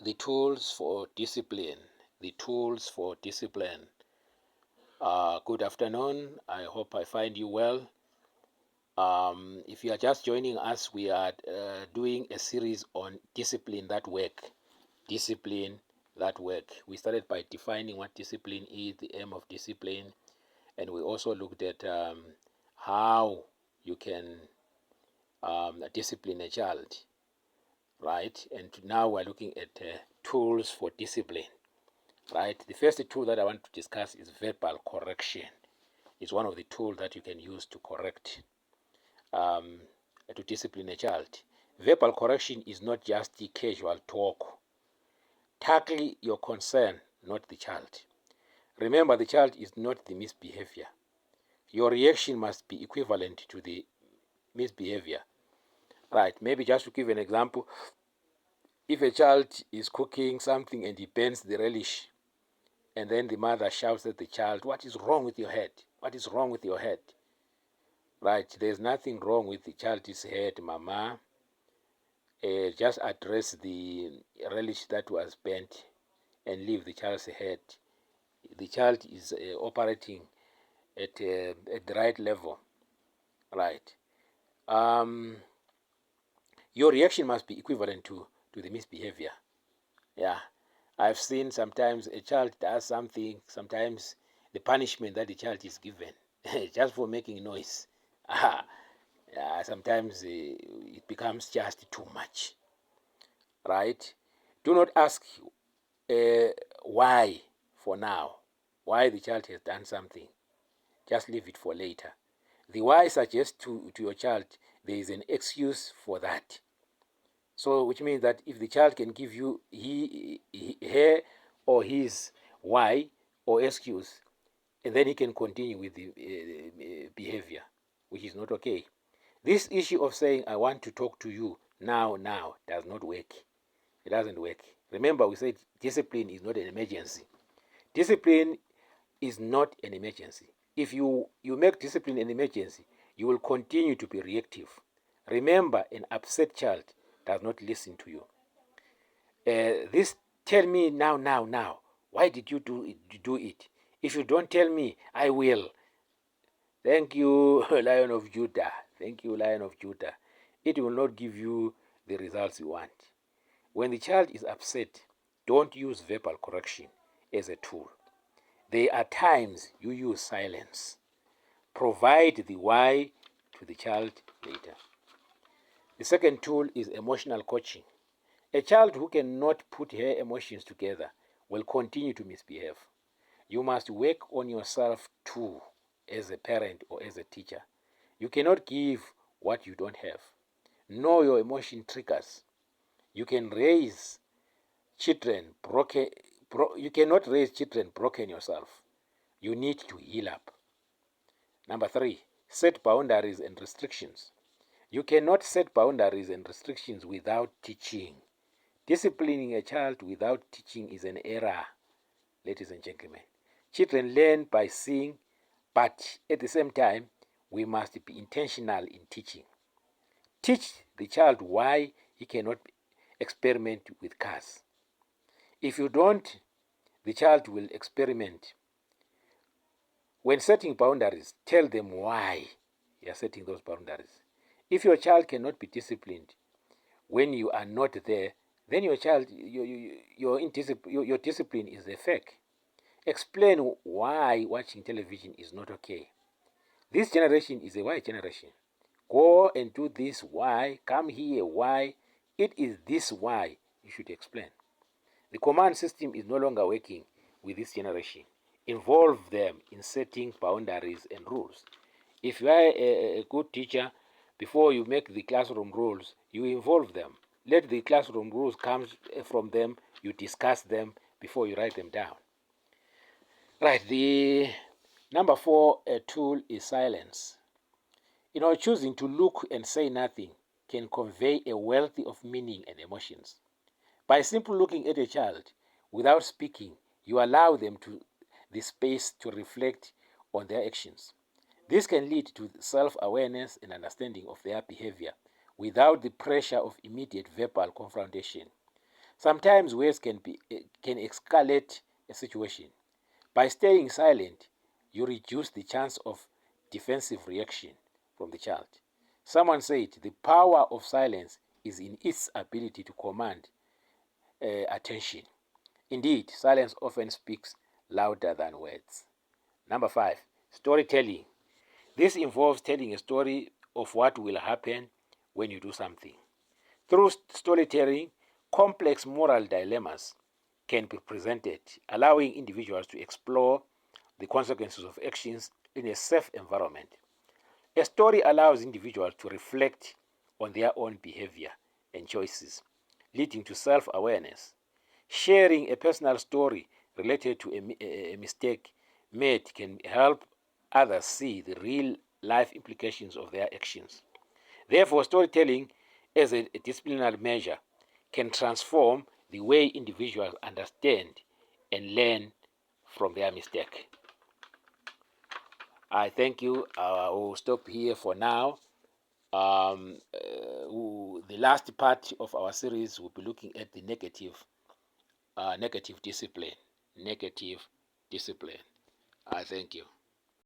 The tools for discipline. The tools for discipline. Good afternoon. I hope I find you well. If you are just joining us, we are doing a series on discipline that work. Discipline that work. We started by defining what discipline is, the aim of discipline, and we also looked at how you can discipline a child, right? And now we're looking at tools for discipline, right? The first tool that I want to discuss is verbal correction. It's one of the tools that you can use to correct, to discipline a child. Verbal correction is not just the casual talk. Tackle your concern, not the child. Remember, the child is not the misbehavior. Your reaction must be equivalent to the misbehavior. Right, maybe just to give an example, if a child is cooking something and he burns the relish, and then the mother shouts at the child, "What is wrong with your head? What is wrong with your head?" Right, there's nothing wrong with the child's head, mama. Just address the relish that was burnt and leave the child's head. The child is operating at the right level, right? Your reaction must be equivalent to the misbehavior. Yeah, I've seen sometimes a child does something, sometimes the punishment that the child is given just for making noise. Sometimes it becomes just too much, right? Do not ask why for now, why the child has done something. Just leave it for later. The why suggests to your child there is an excuse for that. So, which means that if the child can give you her or his why or excuse, and then he can continue with the behavior, which is not okay. This issue of saying, "I want to talk to you now," does not work. It doesn't work. Remember, we said discipline is not an emergency. Discipline is not an emergency. If you make discipline an emergency, you will continue to be reactive. Remember, an upset child does not listen to you. This tell me now. Why did you do it? If you don't tell me, I will. Thank you, Lion of Judah. Thank you, Lion of Judah. It will not give you the results you want. When the child is upset, don't use verbal correction as a tool. There are times you use silence. Provide the why to the child later. The second tool is emotional coaching. A child who cannot put her emotions together will continue to misbehave. You must work on yourself too, as a parent or as a teacher. You cannot give what you don't have. Know your emotion triggers. You can raise children broken. You cannot raise children broken yourself. You need to heal up. Number 3, set boundaries and restrictions. You cannot set boundaries and restrictions without teaching. Disciplining a child without teaching is an error, ladies and gentlemen. Children learn by seeing, but at the same time, we must be intentional in teaching. Teach the child why he cannot experiment with cars. If you don't, the child will experiment. When setting boundaries, tell them why you are setting those boundaries. If your child cannot be disciplined when you are not there, then your child, your discipline is a fake. Explain why watching television is not okay. This generation is a why generation. Go and do this why, come here why. It is this why you should explain. The command system is no longer working with this generation. Involve them in setting boundaries and rules. If you are a good teacher, before you make the classroom rules, you involve them. Let the classroom rules come from them. You discuss them before you write them down. Right, the number 4 tool is silence. Choosing to look and say nothing can convey a wealth of meaning and emotions. By simply looking at a child without speaking, you allow them the space to reflect on their actions. This can lead to self-awareness and understanding of their behavior without the pressure of immediate verbal confrontation. Sometimes words can escalate a situation. By staying silent, you reduce the chance of defensive reaction from the child. Someone said the power of silence is in its ability to command attention. Indeed, silence often speaks louder than words. Number 5, storytelling. This involves telling a story of what will happen when you do something. Through storytelling, complex moral dilemmas can be presented, allowing individuals to explore the consequences of actions in a safe environment. A story allows individuals to reflect on their own behavior and choices, leading to self-awareness. Sharing a personal story related to a mistake made can help others see the real life implications of their actions. Therefore, storytelling as a disciplinary measure can transform the way individuals understand and learn from their mistake. I thank you. I will stop here for now. The last part of our series will be looking at the negative discipline. Negative discipline. I thank you.